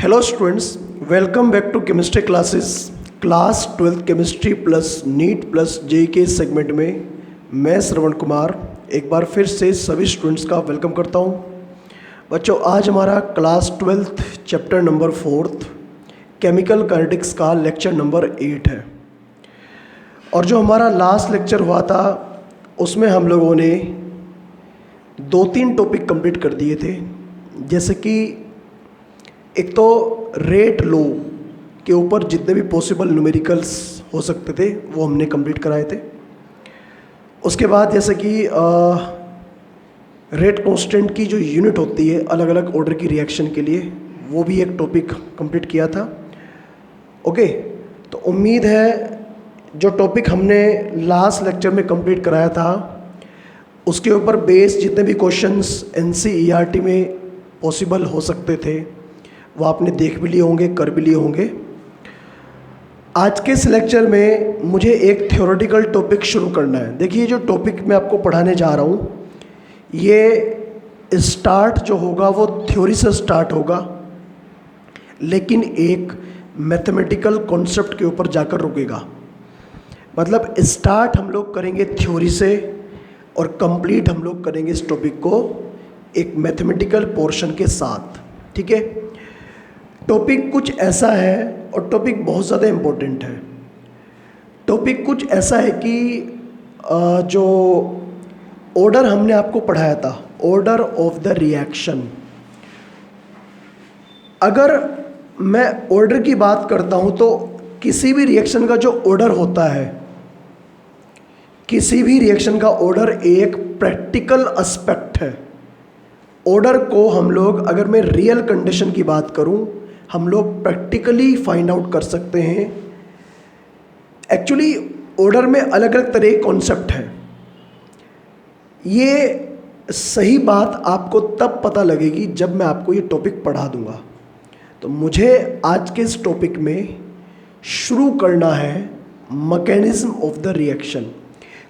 Hello students, welcome back to chemistry classes. Class 12th chemistry plus NEET plus JEE के segment में मैं श्रवण कुमार एक बार फिर से सभी स्टूडेंट्स का वेलकम करता हूं। बच्चों, आज हमारा class 12th chapter number 4 chemical kinetics का लेक्चर नंबर 8 है। और जो हमारा लास्ट लेक्चर हुआ था उसमें हम लोगों ने 2-3 टॉपिक कंप्लीट कर दिए थे, जैसे कि एक तो रेट लो के ऊपर जितने भी पॉसिबल न्यूमेरिकल्स हो सकते थे वो हमने कंप्लीट कराए थे। उसके बाद जैसे कि रेट कांस्टेंट की जो यूनिट होती है अलग अलग ऑर्डर की रिएक्शन के लिए, वो भी एक टॉपिक कंप्लीट किया था। ओके, तो उम्मीद है जो टॉपिक हमने लास्ट लेक्चर में कंप्लीट कराया था उसके ऊपर बेस जितने भी क्वेश्चंस एनसीईआरटी में पॉसिबल हो सकते थे वो आपने देख भी लिए होंगे, कर भी लिए होंगे। आज के इस लेक्चर में मुझे एक थ्योरेटिकल टॉपिक शुरू करना है। देखिए, जो टॉपिक मैं आपको पढ़ाने जा रहा हूँ ये स्टार्ट जो होगा वो थ्योरी से स्टार्ट होगा, लेकिन एक मैथमेटिकल कॉन्सेप्ट के ऊपर जाकर रुकेगा। मतलब स्टार्ट हम लोग करेंगे थ्योरी से और कंप्लीट हम लोग करेंगे इस टॉपिक को एक मैथमेटिकल पोर्शन के साथ। ठीक है, टॉपिक कुछ ऐसा है और टॉपिक बहुत ज़्यादा इम्पोर्टेंट है। टॉपिक कुछ ऐसा है कि जो ऑर्डर हमने आपको पढ़ाया था, ऑर्डर ऑफ द रिएक्शन, अगर मैं ऑर्डर की बात करता हूँ तो किसी भी रिएक्शन का जो ऑर्डर होता है, किसी भी रिएक्शन का ऑर्डर एक प्रैक्टिकल एस्पेक्ट है। ऑर्डर को हम लोग, अगर मैं रियल कंडीशन की बात करूँ, हम लोग प्रैक्टिकली फाइंड आउट कर सकते हैं। एक्चुअली ऑर्डर में अलग अलग तरह के कॉन्सेप्ट हैं। ये सही बात आपको तब पता लगेगी जब मैं आपको ये टॉपिक पढ़ा दूंगा। तो मुझे आज के इस टॉपिक में शुरू करना है मैकेनिज्म ऑफ द रिएक्शन।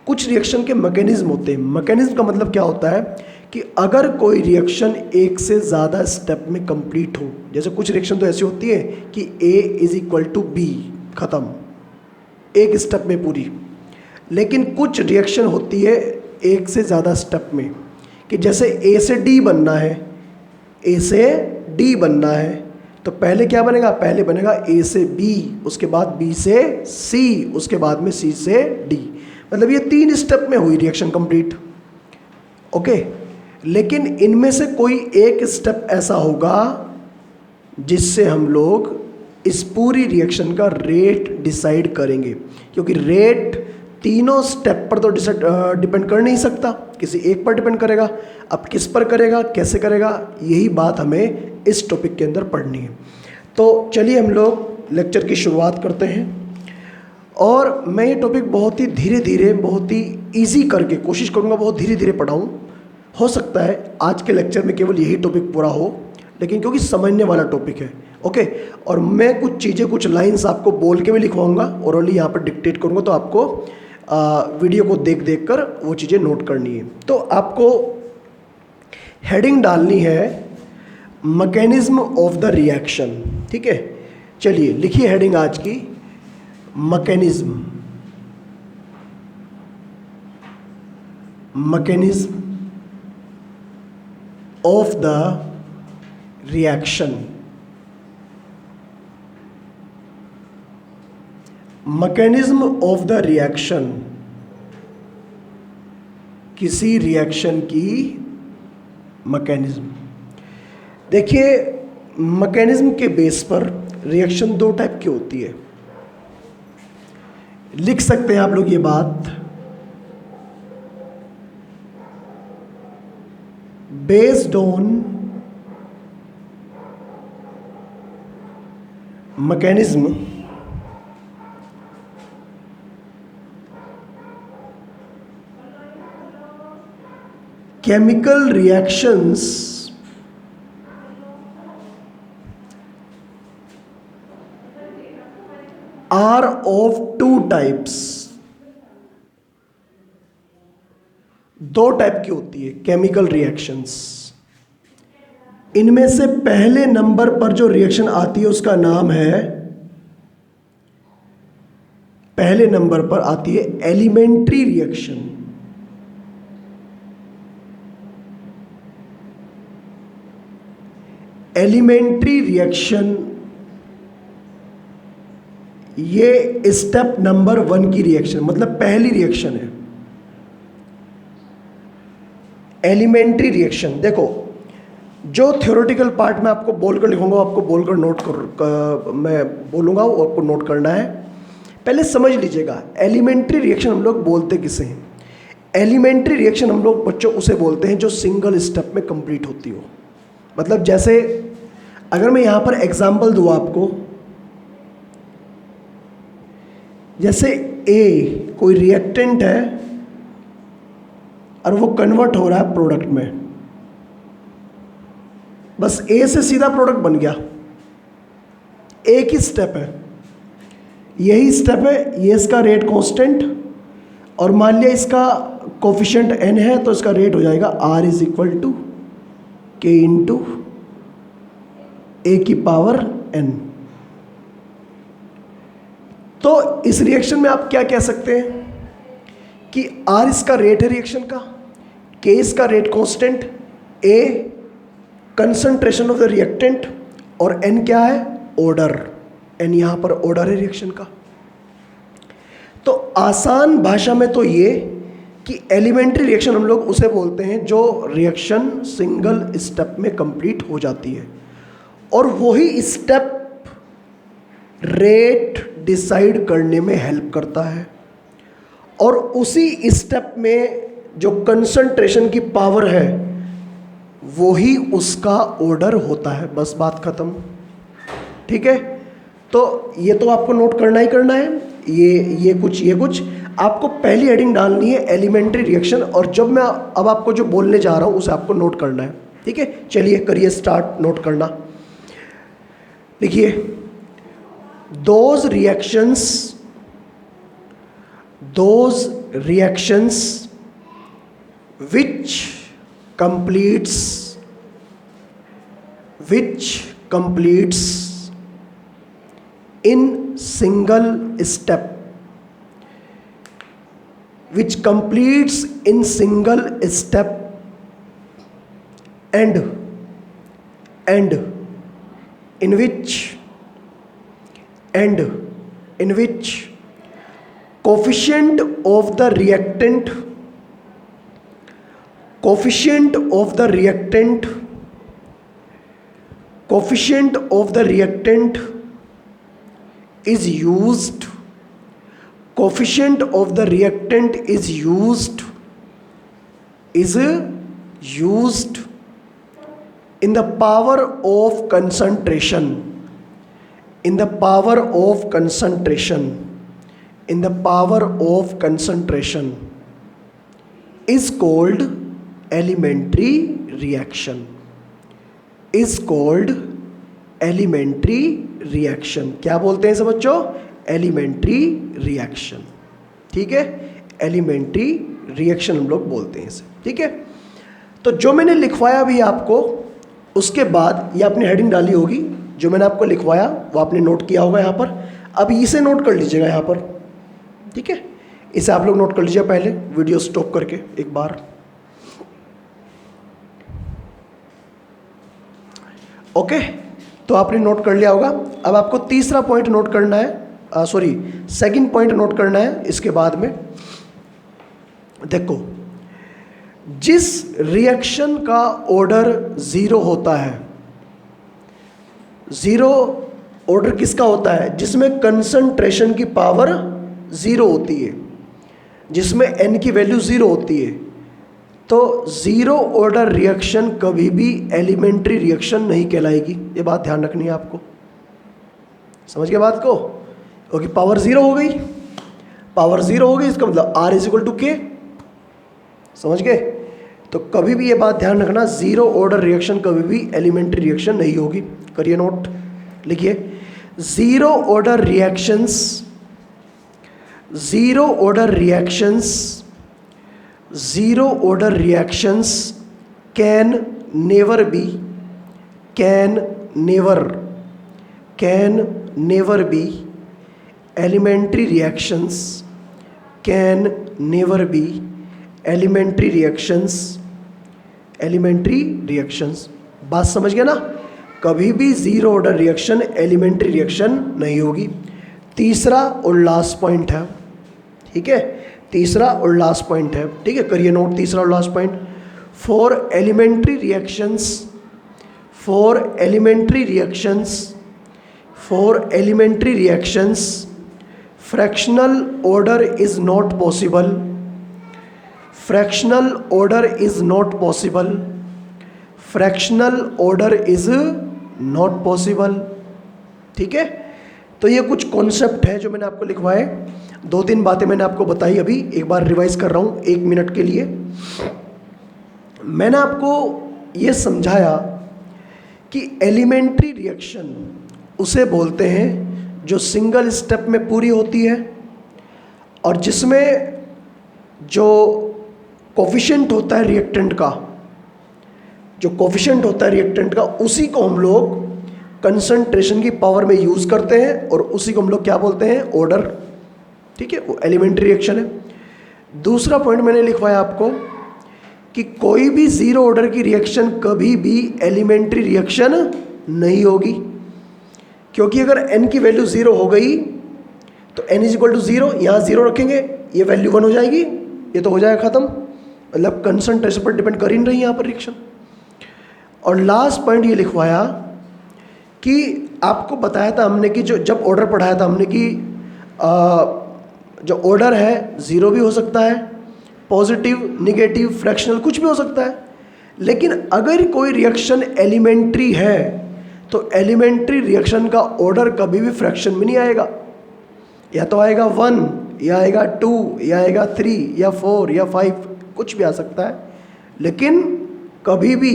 कुछ रिएक्शन के मैकेनिज्म होते हैं। मैकेनिज्म का मतलब क्या होता है कि अगर कोई रिएक्शन एक से ज़्यादा स्टेप में कंप्लीट हो, जैसे कुछ रिएक्शन तो ऐसी होती है कि A = B, ख़त्म, एक स्टेप में पूरी। लेकिन कुछ रिएक्शन होती है एक से ज़्यादा स्टेप में, कि जैसे A से D बनना है, A से D बनना है, तो पहले क्या बनेगा? पहले बनेगा A से B, उसके बाद B से C, उसके बाद में C से D। मतलब ये 3 स्टेप में हुई रिएक्शन कंप्लीट। ओके, लेकिन इनमें से कोई एक स्टेप ऐसा होगा जिससे हम लोग इस पूरी रिएक्शन का रेट डिसाइड करेंगे, क्योंकि रेट तीनों स्टेप पर तो डिपेंड कर नहीं सकता, किसी एक पर डिपेंड करेगा। अब किस पर करेगा, कैसे करेगा, यही बात हमें इस टॉपिक के अंदर पढ़नी है। तो चलिए हम लोग लेक्चर की शुरुआत करते हैं। और मैं ये टॉपिक बहुत ही धीरे धीरे, बहुत ही ईजी करके कोशिश करूँगा, बहुत धीरे धीरे पढ़ाऊँ। हो सकता है आज के लेक्चर में केवल यही टॉपिक पूरा हो, लेकिन क्योंकि समझने वाला टॉपिक है। ओके, और मैं कुछ चीज़ें, कुछ लाइंस आपको बोल के भी लिखवाऊंगा और ओनली यहाँ पर डिक्टेट करूँगा, तो आपको वीडियो को देख देख कर वो चीज़ें नोट करनी है। तो आपको हेडिंग डालनी है मैकेनिज्म ऑफ द रिएक्शन। ठीक है, चलिए लिखिए हेडिंग आज की, mechanism. Mechanism of the reaction। Mechanism of the reaction, किसी रिएक्शन की मैकेनिज्म। देखिए, मैकेनिज्म के बेस पर रिएक्शन 2 टाइप की होती है। लिख सकते हैं आप लोग ये बात, based on mechanism chemical reactions are of 2 types। 2 type की होती है केमिकल रिएक्शंस। इनमें से पहले नंबर पर जो रिएक्शन आती है उसका नाम है, पहले नंबर पर आती है एलिमेंट्री रिएक्शन। एलिमेंट्री रिएक्शन ये स्टेप नंबर 1 की रिएक्शन, मतलब पहली रिएक्शन है एलिमेंट्री रिएक्शन। देखो, जो थ्योरेटिकल पार्ट में आपको बोलकर लिखूंगा, आपको बोलकर नोट कर मैं बोलूँगा, वो आपको नोट करना है। पहले समझ लीजिएगा, एलिमेंट्री रिएक्शन हम लोग बोलते किसे हैं? एलिमेंट्री रिएक्शन हम लोग बच्चों उसे बोलते हैं जो सिंगल स्टेप में कंप्लीट होती हो। मतलब जैसे अगर मैं यहाँ पर एग्जाम्पल दूँ आपको, जैसे ए कोई रिएक्टेंट है और वो कन्वर्ट हो रहा है प्रोडक्ट में, बस ए से सीधा प्रोडक्ट बन गया, एक ही स्टेप है, यही स्टेप है, ये इसका रेट कांस्टेंट, और मान लिया इसका कोफिशिएंट n है तो इसका रेट हो जाएगा r इज इक्वल टू के इंटू ए की पावर n। तो इस रिएक्शन में आप क्या कह सकते हैं कि r इसका रेट है रिएक्शन का, k इसका rate constant, a concentration of the reactant, और n क्या है? ऑर्डर। n यहाँ पर ऑर्डर है रिएक्शन का। तो आसान भाषा में तो ये कि एलिमेंट्री रिएक्शन हम लोग उसे बोलते हैं जो रिएक्शन सिंगल स्टेप में कंप्लीट हो जाती है, और वही स्टेप रेट डिसाइड करने में हेल्प करता है, और उसी स्टेप में जो कंसंट्रेशन की पावर है वही उसका ऑर्डर होता है। बस बात खत्म। ठीक है, तो ये तो आपको नोट करना ही करना है। ये कुछ आपको पहली हेडिंग डालनी है एलिमेंट्री रिएक्शन, और जब मैं अब आपको जो बोलने जा रहा हूँ उसे आपको नोट करना है। ठीक है, चलिए करिए स्टार्ट नोट करना। देखिए, those reactions which completes in single step, which completes in single step and in which coefficient of the reactant is used in the power of concentration is called elementary reaction, क्या बोलते हैं इसे बच्चों? Elementary reaction. ठीक है, elementary reaction हम लोग बोलते हैं इसे। ठीक है, तो जो मैंने लिखवाया भी आपको, उसके बाद ये आपने हेडिंग डाली होगी, जो मैंने आपको लिखवाया वो आपने नोट किया होगा यहाँ पर। अब इसे नोट कर लीजिएगा यहाँ पर। ठीक है, इसे आप लोग नोट कर लीजिए पहले, वीडियो स्टॉप करके एक बार। ओके, तो आपने नोट कर लिया होगा। अब आपको तीसरा पॉइंट नोट करना है, सेकंड पॉइंट नोट करना है इसके बाद में। देखो, जिस रिएक्शन का ऑर्डर 0 होता है, 0 ऑर्डर किसका होता है? जिसमें कंसंट्रेशन की पावर 0 होती है, जिसमें n की वैल्यू 0 होती है, तो 0 ऑर्डर रिएक्शन कभी भी एलिमेंट्री रिएक्शन नहीं कहलाएगी। ये बात ध्यान रखनी है आपको। समझ गए बात को? क्योंकि पावर 0 हो गई, इसका मतलब r इज इक्वल टू के। समझ गए? तो कभी भी ये बात ध्यान रखना, 0 ऑर्डर रिएक्शन कभी भी एलिमेंट्री रिएक्शन नहीं होगी। करिए नोट, लिखिए, 0 order reactions can never be can never be elementary reactions, can never be elementary reactions। बात समझ गया ना? कभी भी zero order reaction elementary reaction नहीं होगी। तीसरा और लास्ट पॉइंट है, ठीक है, तीसरा और लास्ट पॉइंट है, ठीक है, करिए नोट तीसरा और last point. For elementary reactions fractional order is not possible, fractional order is not possible, ठीक है। तो ये कुछ कॉन्सेप्ट है जो मैंने आपको लिखवाए, 2-3 बातें मैंने आपको बताई, अभी एक बार रिवाइज कर रहा हूँ 1 मिनट के लिए। मैंने आपको ये समझाया कि एलिमेंट्री रिएक्शन उसे बोलते हैं जो सिंगल स्टेप में पूरी होती है और जिसमें जो कोफिशिएंट होता है रिएक्टेंट का, उसी को हम लोग कंसंट्रेशन की पावर में यूज़ करते हैं और उसी को हम लोग क्या बोलते हैं, ऑर्डर, ठीक है, वो एलिमेंट्री रिएक्शन है। दूसरा पॉइंट मैंने लिखवाया आपको कि कोई भी जीरो ऑर्डर की रिएक्शन कभी भी एलिमेंट्री रिएक्शन नहीं होगी, क्योंकि अगर n की वैल्यू 0 हो गई तो n इज इक्वल टू 0, यहाँ 0 रखेंगे, ये वैल्यू 1 हो जाएगी, ये तो हो जाएगा ख़त्म, मतलब कंसंट्रेशन पर डिपेंड कर ही नहीं रही यहाँ पर रिएक्शन। और लास्ट पॉइंट ये लिखवाया कि आपको बताया था हमने कि जब ऑर्डर पढ़ाया था हमने कि जो ऑर्डर है 0 भी हो सकता है, पॉजिटिव, निगेटिव, फ्रैक्शनल, कुछ भी हो सकता है, लेकिन अगर कोई रिएक्शन एलिमेंट्री है तो एलिमेंट्री रिएक्शन का ऑर्डर कभी भी फ्रैक्शन में नहीं आएगा, या तो आएगा 1 या आएगा 2 या आएगा 3 या 4 या 5, कुछ भी आ सकता है, लेकिन कभी भी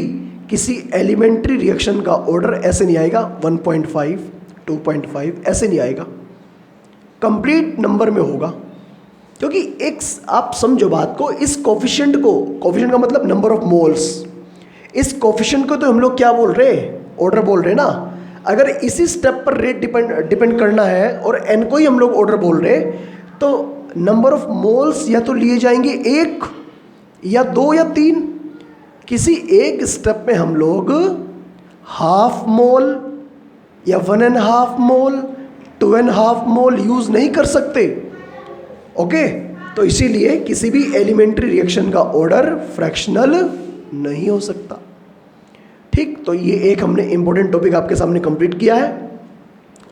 किसी एलिमेंट्री रिएक्शन का ऑर्डर ऐसे नहीं आएगा 1.5, 2.5 ऐसे नहीं आएगा, कंप्लीट नंबर में होगा। क्योंकि एक आप समझो बात को, इस कोफिशिएंट का मतलब नंबर ऑफ मोल्स, इस कोफिशिएंट को तो हम लोग क्या बोल रहे हैं, ऑर्डर बोल रहे हैं ना। अगर इसी स्टेप पर रेट डिपेंड करना है और एन को ही हम लोग ऑर्डर बोल रहे हैं, तो नंबर ऑफ मोल्स या तो लिए जाएंगे 1 या 2 या 3। किसी एक स्टेप में हम लोग हाफ मोल या 1.5 मोल, 2.5 मोल यूज़ नहीं कर सकते, ओके। तो इसीलिए किसी भी एलिमेंट्री रिएक्शन का ऑर्डर फ्रैक्शनल नहीं हो सकता, ठीक। तो ये एक हमने इंपॉर्टेंट टॉपिक आपके सामने कंप्लीट किया है।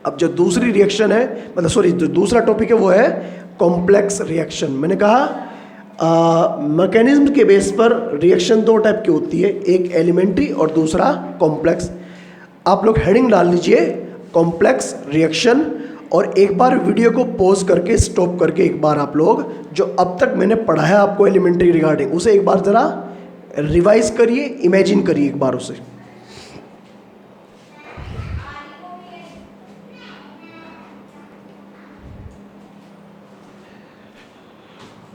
अब जो दूसरी रिएक्शन है, मतलब सॉरी, जो दूसरा टॉपिक है वो है कॉम्प्लेक्स रिएक्शन। मैंने कहा मैकेनिज्म के बेस पर रिएक्शन 2 टाइप की होती है, एक एलिमेंट्री और दूसरा कॉम्प्लेक्स। आप लोग हेडिंग डाल लीजिए कॉम्प्लेक्स रिएक्शन, और एक बार वीडियो को पॉज करके स्टॉप करके एक बार आप लोग जो अब तक मैंने पढ़ाया आपको एलिमेंट्री रिगार्डिंग, उसे एक बार ज़रा रिवाइज करिए, इमेजिन करिए एक बार उसे।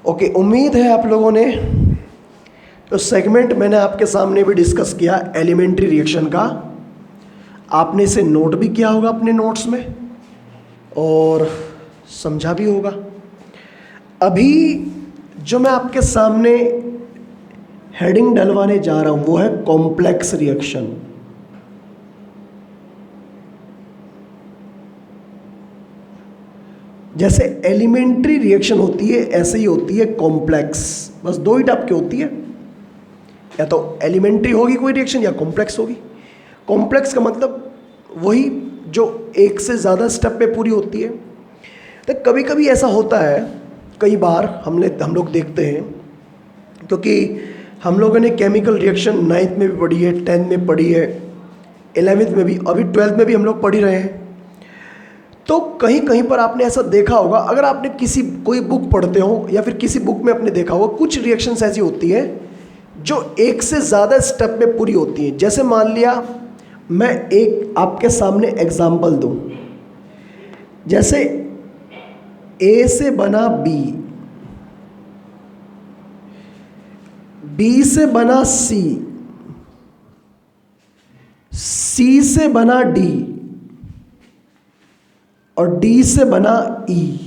ओके, उम्मीद है आप लोगों ने तो सेगमेंट मैंने आपके सामने भी डिस्कस किया एलिमेंट्री रिएक्शन का, आपने इसे नोट भी किया होगा अपने नोट्स में और समझा भी होगा। अभी जो मैं आपके सामने हेडिंग डलवाने जा रहा हूं वो है कॉम्प्लेक्स रिएक्शन। जैसे एलिमेंट्री रिएक्शन होती है ऐसे ही होती है कॉम्प्लेक्स, बस 2 ही टाइप की होती है, या तो एलिमेंट्री होगी कोई रिएक्शन या कॉम्प्लेक्स होगी। कॉम्प्लेक्स का मतलब वही जो एक से ज़्यादा स्टेप पे पूरी होती है। तो कभी कभी ऐसा होता है, कई बार हम लोग देखते हैं, क्योंकि हम लोगों ने केमिकल रिएक्शन 9th में भी पढ़ी है, 10th में पढ़ी है, 11th में भी, अभी 12th में भी हम लोग पढ़ ही रहे हैं। तो कहीं कहीं पर आपने ऐसा देखा होगा, अगर आपने कोई बुक पढ़ते हो या फिर किसी बुक में आपने देखा होगा, कुछ रिएक्शंस ऐसी होती है जो एक से ज़्यादा स्टेप में पूरी होती हैं। जैसे मान लिया मैं एक आपके सामने एग्जाम्पल दूं, जैसे ए से बना बी, बी से बना सी, सी से बना डी और डी से बना ई,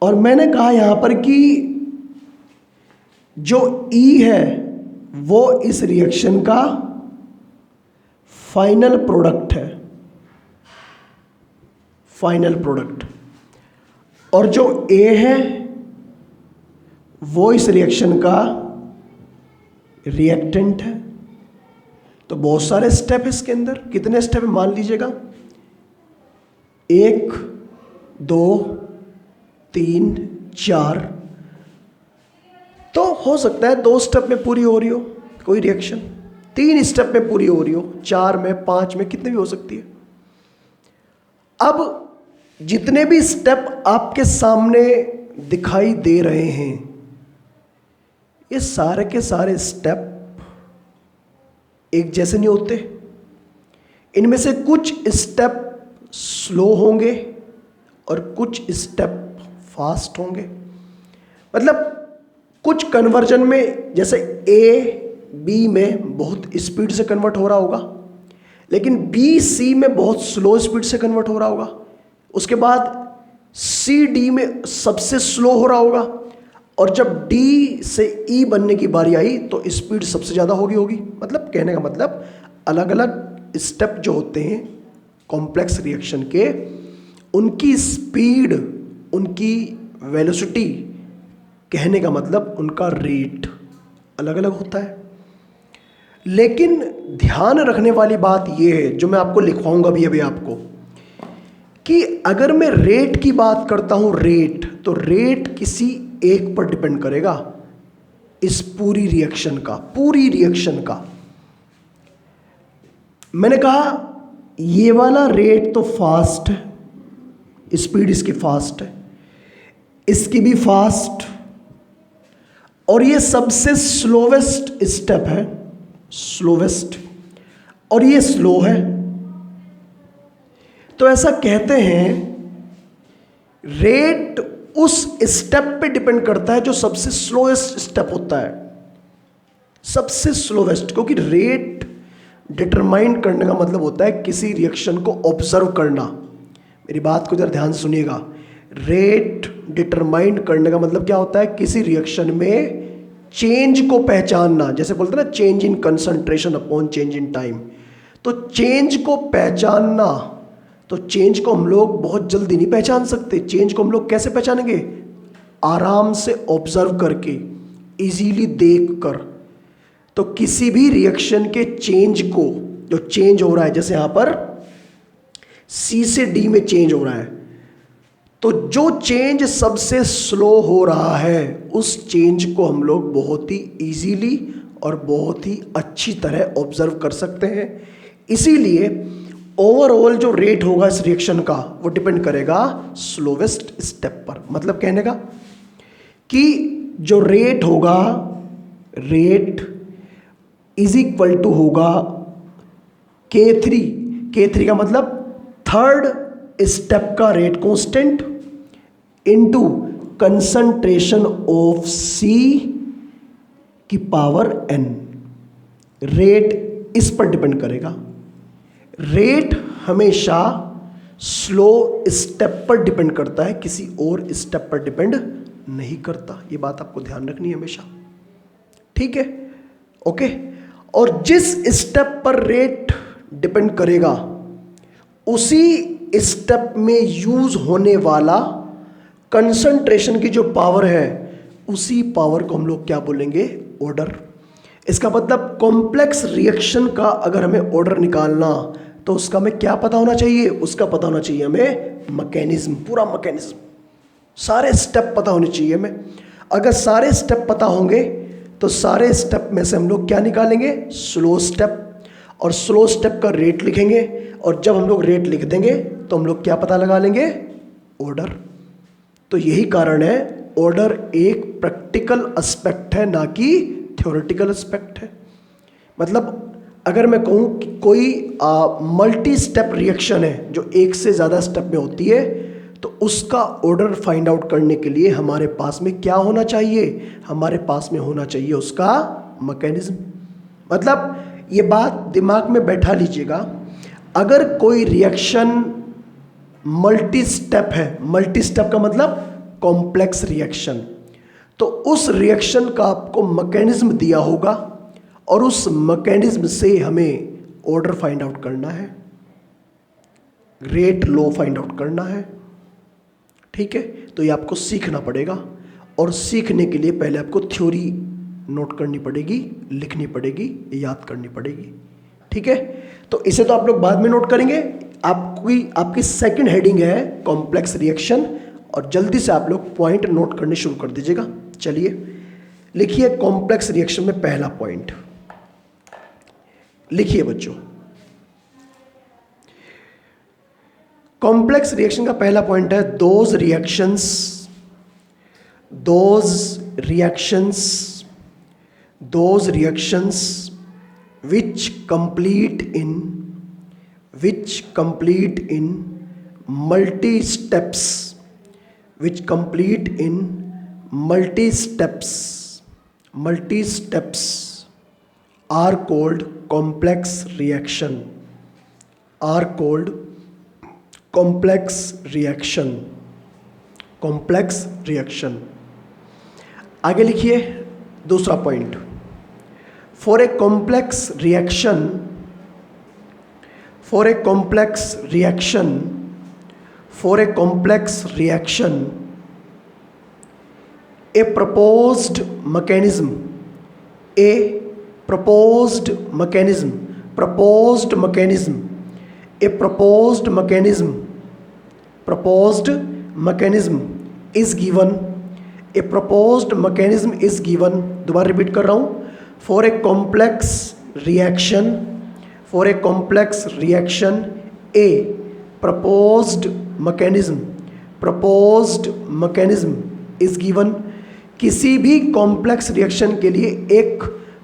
और मैंने कहा यहां पर कि जो ई है वो इस रिएक्शन का फाइनल प्रोडक्ट है, फाइनल प्रोडक्ट, और जो ए है वो इस रिएक्शन का रिएक्टेंट है। तो बहुत सारे स्टेप है इसके अंदर। कितने स्टेप है मान लीजिएगा, 1 2 3 4। तो हो सकता है 2 स्टेप में पूरी हो रही हो कोई रिएक्शन, 3 स्टेप में पूरी हो रही हो, 4 में, 5 में, कितने भी हो सकती है। अब जितने भी स्टेप आपके सामने दिखाई दे रहे हैं, ये सारे के सारे स्टेप एक जैसे नहीं होते। इनमें से कुछ स्टेप स्लो होंगे और कुछ स्टेप फास्ट होंगे। मतलब कुछ कन्वर्जन में जैसे ए बी में बहुत स्पीड से कन्वर्ट हो रहा होगा, लेकिन बी सी में बहुत स्लो स्पीड से कन्वर्ट हो रहा होगा। उसके बाद सी डी में सबसे स्लो हो रहा होगा, और जब डी से ई बनने की बारी आई तो स्पीड सबसे ज़्यादा होगी। मतलब कहने का मतलब अलग अलग स्टेप जो होते हैं कॉम्प्लेक्स रिएक्शन के, उनकी स्पीड, उनकी वेलोसिटी, कहने का मतलब उनका रेट अलग अलग होता है। लेकिन ध्यान रखने वाली बात यह है, जो मैं आपको लिखवाऊंगा भी अभी आपको, कि अगर मैं रेट की बात करता हूं, रेट, तो रेट किसी एक पर डिपेंड करेगा इस पूरी रिएक्शन का। मैंने कहा ये वाला रेट तो फास्ट है, स्पीड इसकी फास्ट है, इसकी भी फास्ट, और ये सबसे स्लोवेस्ट स्टेप है, स्लोवेस्ट, और ये स्लो है। तो ऐसा कहते हैं रेट उस स्टेप पे डिपेंड करता है जो सबसे स्लोएस्ट स्टेप होता है, सबसे स्लोवेस्ट। क्योंकि रेट डिटरमाइन करने का मतलब होता है किसी रिएक्शन को ऑब्जर्व करना। मेरी बात को जरा ध्यान से सुनिएगा। रेट डिटरमाइन करने का मतलब क्या होता है, किसी रिएक्शन में चेंज को पहचानना। जैसे बोलते हैं ना, change in concentration upon change in time. तो चेंज को पहचानना, तो चेंज को हम लोग बहुत जल्दी नहीं पहचान सकते। चेंज को हम लोग कैसे पहचानेंगे, आराम से ऑब्जर्व करके, इजीली देख कर। तो किसी भी रिएक्शन के चेंज को, जो चेंज हो रहा है, जैसे यहां पर सी से डी में चेंज हो रहा है, तो जो चेंज सबसे स्लो हो रहा है उस चेंज को हम लोग बहुत ही इजीली और बहुत ही अच्छी तरह ऑब्जर्व कर सकते हैं। इसीलिए ओवरऑल जो रेट होगा इस रिएक्शन का वो डिपेंड करेगा स्लोवेस्ट स्टेप पर। मतलब कहने का कि जो रेट होगा, रेट इज इक्वल टू होगा K3 का मतलब थर्ड स्टेप का rate constant into concentration of C की पावर n। रेट इस पर डिपेंड करेगा। रेट हमेशा स्लो स्टेप पर डिपेंड करता है, किसी और स्टेप पर डिपेंड नहीं करता। ये बात आपको ध्यान रखनी है हमेशा, ठीक है, ओके। और जिस स्टेप पर रेट डिपेंड करेगा उसी स्टेप में यूज होने वाला कंसंट्रेशन की जो पावर है, उसी पावर को हम लोग क्या बोलेंगे, ऑर्डर। इसका मतलब कॉम्प्लेक्स रिएक्शन का अगर हमें ऑर्डर निकालना तो उसका हमें क्या पता होना चाहिए, उसका पता होना चाहिए हमें मैकेनिज्म, पूरा मैकेनिज्म, सारे स्टेप पता होने चाहिए हमें। अगर सारे स्टेप पता होंगे तो सारे स्टेप में से हम लोग क्या निकालेंगे, स्लो स्टेप, और स्लो स्टेप का रेट लिखेंगे, और जब हम लोग रेट लिख देंगे तो हम लोग क्या पता लगा लेंगे, ऑर्डर। तो यही कारण है ऑर्डर एक प्रैक्टिकल एस्पेक्ट है, ना कि थ्योरेटिकल एस्पेक्ट है। मतलब अगर मैं कहूँ कि कोई मल्टी स्टेप रिएक्शन है जो एक से ज़्यादा स्टेप में होती है, तो उसका ऑर्डर फाइंड आउट करने के लिए हमारे पास में क्या होना चाहिए, हमारे पास में होना चाहिए उसका मैकेनिज्म। मतलब ये बात दिमाग में बैठा लीजिएगा, अगर कोई रिएक्शन मल्टी स्टेप है, मल्टी स्टेप का मतलब कॉम्प्लेक्स रिएक्शन, तो उस रिएक्शन का आपको मैकेनिज्म दिया होगा और उस मैकेनिज्म से हमें ऑर्डर फाइंड आउट करना है, रेट लॉ फाइंड आउट करना है। ठीक है, तो ये आपको सीखना पड़ेगा और सीखने के लिए पहले आपको थ्योरी नोट करनी पड़ेगी, लिखनी पड़ेगी, याद करनी पड़ेगी। ठीक है, तो इसे तो आप लोग बाद में नोट करेंगे। आपकी सेकंड हेडिंग है कॉम्प्लेक्स रिएक्शन, और जल्दी से आप लोग पॉइंट नोट करने शुरू कर दीजिएगा। चलिए लिखिए कॉम्प्लेक्स रिएक्शन में पहला पॉइंट लिखिए बच्चों। कॉम्प्लेक्स रिएक्शन का पहला पॉइंट है those reactions which complete in multi steps are called complex reaction। आगे लिखिए दूसरा point, For a complex reaction, a proposed mechanism, is given, दोबारा रिपीट कर रहा हूं, For a complex reaction, a proposed mechanism is given। किसी भी complex reaction के लिए एक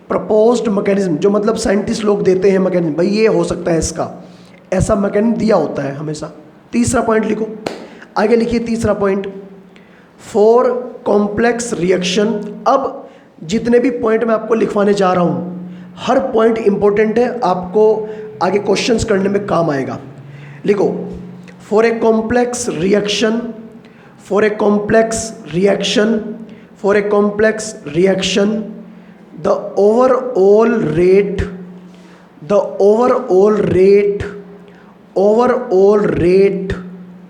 प्रपोज्ड मैकेनिज्म, जो मतलब साइंटिस्ट लोग देते हैं मैकेनिज्म, भाई ये हो सकता है इसका, ऐसा मैकेनिज्म दिया होता है हमेशा। तीसरा पॉइंट लिखो, आगे लिखिए तीसरा पॉइंट, फॉर कॉम्प्लेक्स रिएक्शन। अब जितने भी पॉइंट मैं आपको लिखवाने जा रहा हूँ, हर पॉइंट इंपॉर्टेंट है, आपको आगे क्वेश्चंस करने में काम आएगा। लिखो, for a complex reaction the overall rate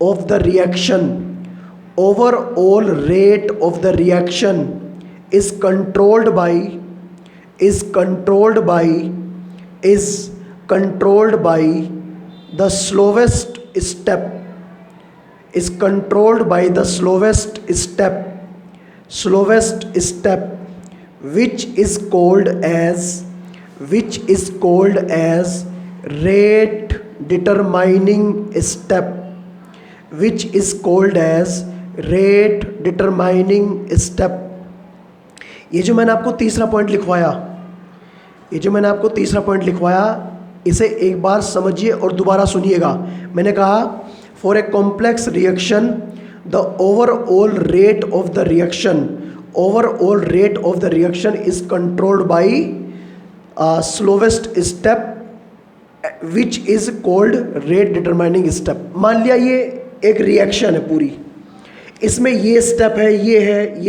of the reaction is controlled by the slowest step which is called as rate determining step। ये जो मैंने आपको तीसरा पॉइंट लिखवाया, इसे एक बार समझिए और दोबारा सुनिएगा। मैंने कहा for a complex reaction the overall rate of the reaction is controlled by slowest step which is called rate determining step. मान लिया ये एक रिएक्शन है पूरी, इसमें ये स्टेप है, ये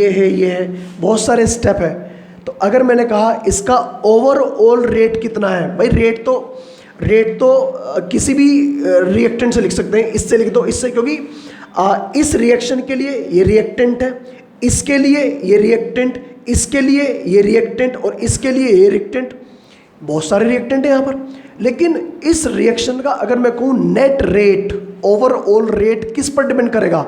है, बहुत सारे स्टेप है। तो अगर मैंने कहा इसका ओवरऑल रेट कितना है, भाई रेट तो किसी भी रिएक्टेंट से लिख सकते हैं, इससे लिख दो, इससे, क्योंकि इस रिएक्शन के लिए ये रिएक्टेंट है, इसके लिए ये रिएक्टेंट, इसके लिए ये रिएक्टेंट और इसके लिए ये रिएक्टेंट, बहुत सारे रिएक्टेंट है यहाँ पर। लेकिन इस रिएक्शन का अगर मैं कहूँ नेट रेट, ओवरऑल रेट किस पर डिपेंड करेगा?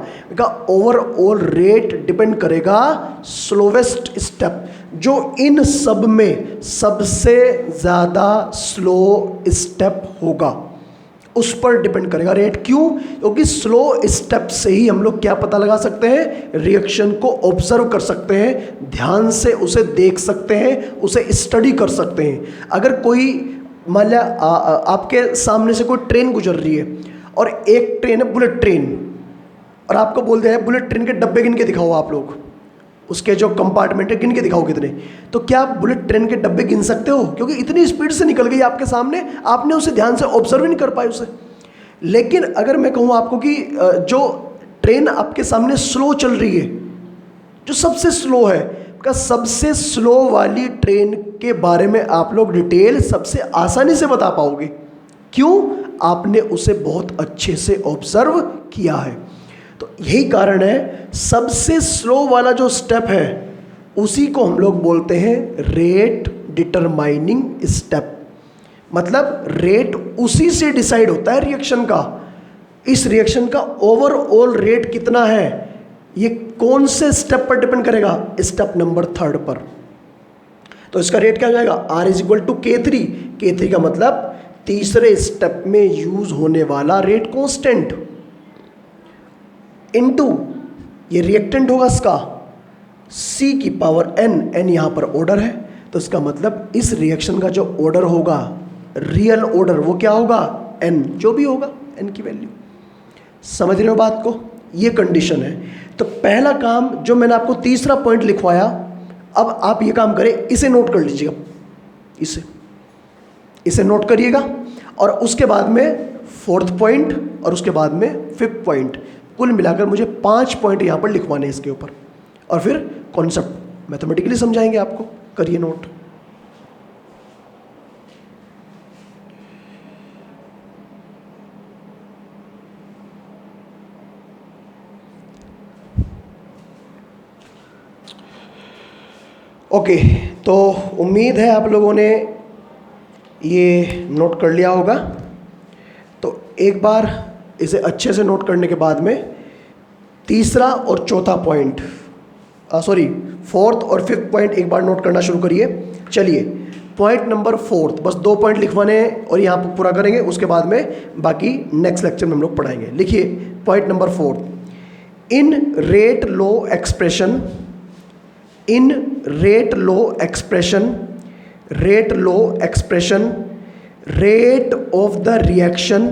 ओवरऑल रेट डिपेंड करेगा स्लोवेस्ट स्टेप, जो इन सब में सबसे ज़्यादा स्लो स्टेप होगा, उस पर डिपेंड करेगा रेट। क्यों? क्योंकि स्लो स्टेप से ही हम लोग क्या पता लगा सकते हैं, रिएक्शन को ऑब्जर्व कर सकते हैं, ध्यान से उसे देख सकते हैं, उसे स्टडी कर सकते हैं। अगर कोई मान लिया आपके सामने से कोई ट्रेन गुजर रही है और एक ट्रेन है बुलेट ट्रेन, और आपको बोल दिया है बुलेट ट्रेन के डब्बे गिन के दिखाओ आप लोग, उसके जो कंपार्टमेंट है गिन के दिखाओ कितने। तो क्या आप बुलेट ट्रेन के डब्बे गिन सकते हो? क्योंकि इतनी स्पीड से निकल गई आपके सामने, आपने उसे ध्यान से ऑब्जर्व ही नहीं कर पाए उसे। लेकिन अगर मैं कहूँ आपको कि जो ट्रेन आपके सामने स्लो चल रही है, जो सबसे स्लो है, का सबसे स्लो वाली ट्रेन के बारे में आप लोग डिटेल सबसे आसानी से बता पाओगे। क्यों? आपने उसे बहुत अच्छे से ऑब्जर्व किया है। तो यही कारण है, सबसे स्लो वाला जो स्टेप है उसी को हम लोग बोलते हैं रेट डिटरमाइनिंग स्टेप। मतलब रेट उसी से डिसाइड होता है रिएक्शन का। इस रिएक्शन का ओवरऑल रेट कितना है, ये कौन से स्टेप पर डिपेंड करेगा? स्टेप नंबर 3 पर। तो इसका रेट क्या हो जाएगा? R is equal to K3। K3 का मतलब तीसरे स्टेप में यूज होने वाला रेट कांस्टेंट इनटू ये रिएक्टेंट होगा इसका C की पावर n। n यहाँ पर ऑर्डर है, तो इसका मतलब इस रिएक्शन का जो ऑर्डर होगा, रियल ऑर्डर, वो क्या होगा? n, जो भी होगा n की वैल्यू। समझ रहे हो बात को? ये कंडीशन है। तो पहला काम जो मैंने आपको तीसरा पॉइंट लिखवाया, अब आप ये काम करें, इसे नोट कर लीजिएगा, इसे नोट करिएगा। और उसके बाद में 4th पॉइंट और उसके बाद में 5th पॉइंट, कुल मिलाकर मुझे 5 पॉइंट यहाँ पर लिखवाने हैं इसके ऊपर। और फिर कॉन्सेप्ट मैथमेटिकली समझाएंगे आपको। करिए नोट। ओके, तो उम्मीद है आप लोगों ने ये नोट कर लिया होगा। तो एक बार इसे अच्छे से नोट करने के बाद में तीसरा और चौथा पॉइंट, 4th और 5th पॉइंट एक बार नोट करना शुरू करिए। चलिए, पॉइंट नंबर 4, बस 2 पॉइंट लिखवाने हैं और यहाँ पर पूरा करेंगे, उसके बाद में बाकी नेक्स्ट लेक्चर में हम लोग पढ़ाएंगे। लिखिए point number 4, in rate low expression, in rate low expression, rate low expression, rate of the reaction,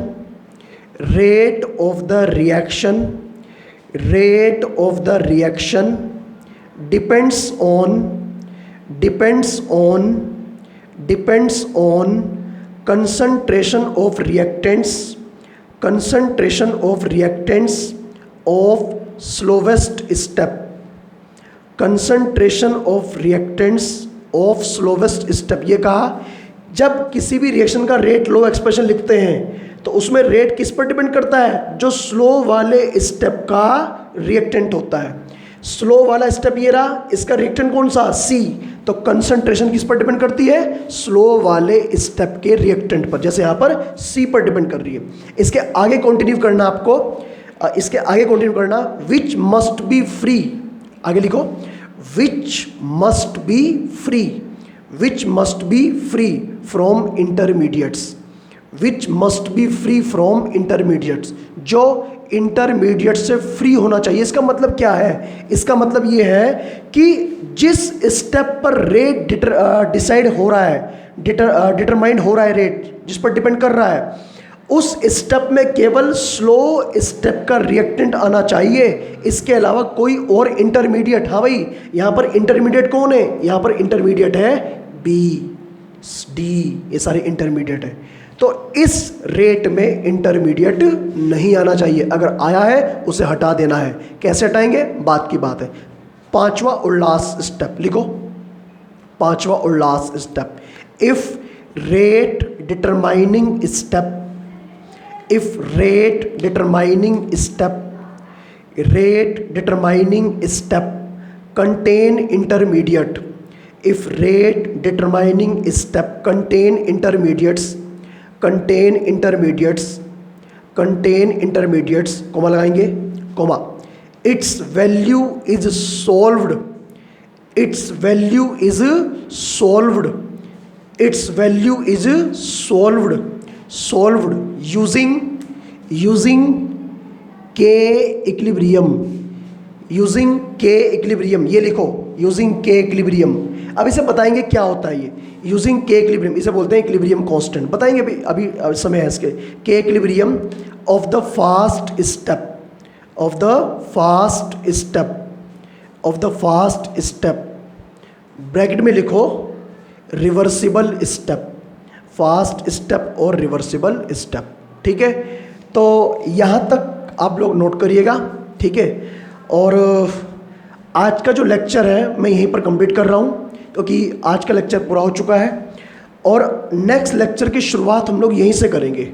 rate of the reaction, rate of the reaction depends on concentration of reactants, concentration of reactants of slowest step, concentration of reactants of slowest step। ये कहा, जब किसी भी reaction का rate लो expression लिखते हैं तो उसमें रेट किस पर डिपेंड करता है? जो स्लो वाले स्टेप का रिएक्टेंट होता है। स्लो वाला स्टेप ये रहा, इसका रिएक्टेंट कौन सा? C। तो कंसंट्रेशन किस पर डिपेंड करती है? स्लो वाले स्टेप के रिएक्टेंट पर, जैसे यहाँ पर C पर डिपेंड कर रही है। इसके आगे कंटिन्यू करना आपको, इसके आगे कंटिन्यू करना, विच मस्ट बी फ्री, आगे लिखो, which must be free, which must be free from intermediates, which must be free from intermediates, जो इंटरमीडिएट से फ्री होना चाहिए। इसका मतलब क्या है? इसका मतलब ये है कि जिस स्टेप पर रेट डिसाइड हो रहा है, डिटरमाइंड हो रहा है, रेट जिस पर डिपेंड कर रहा है, उस स्टेप में केवल स्लो स्टेप का रिएक्टेंट आना चाहिए, इसके अलावा कोई और इंटरमीडिएट। हाँ भाई, यहाँ पर इंटरमीडिएट कौन है? यहाँ पर इंटरमीडिएट है B, D, ये सारे इंटरमीडिएट है। तो इस रेट में इंटरमीडिएट नहीं आना चाहिए, अगर आया है उसे हटा देना है। कैसे हटाएंगे? बात की बात है। 5वां और लास्ट स्टेप लिखो, 5वां और last step, if rate determining step, if rate determining step contain intermediate, if rate determining step contain intermediates, comma लगाएंगे, comma, its value is solved, its value is solved, its value is solved using K equilibrium, using K equilibrium, ये लिखो, using K equilibrium। अब इसे बताएंगे क्या होता है ये यूजिंग K equilibrium, इसे बोलते हैं इक्विलिब्रियम कांस्टेंट। बताएंगे अभी समय है इसके। K equilibrium of the fast step, of the fast step of the fast step, bracket में लिखो रिवर्सिबल स्टेप, फास्ट स्टेप और रिवर्सिबल स्टेप, ठीक है। तो यहाँ तक आप लोग नोट करिएगा, ठीक है। और आज का जो लेक्चर है मैं यहीं पर कंप्लीट कर रहा हूँ, क्योंकि आज का लेक्चर पूरा हो चुका है और नेक्स्ट लेक्चर की शुरुआत हम लोग यहीं से करेंगे,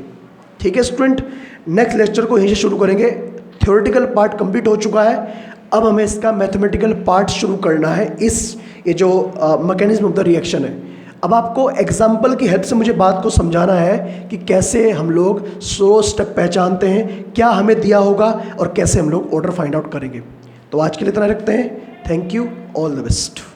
ठीक है स्टूडेंट। नेक्स्ट लेक्चर को यहीं से शुरू करेंगे। थ्योरेटिकल पार्ट कंप्लीट हो चुका है, अब हमें इसका मैथमेटिकल पार्ट शुरू करना है। ये जो मैकेनिज्म ऑफ द रिएक्शन है, अब आपको एग्जाम्पल की हेल्प से मुझे बात को समझाना है कि कैसे हम लोग 100 स्टेप पहचानते हैं, क्या हमें दिया होगा और कैसे हम लोग ऑर्डर फाइंड आउट करेंगे। तो आज के लिए इतना रखते हैं। Thank you, all the best.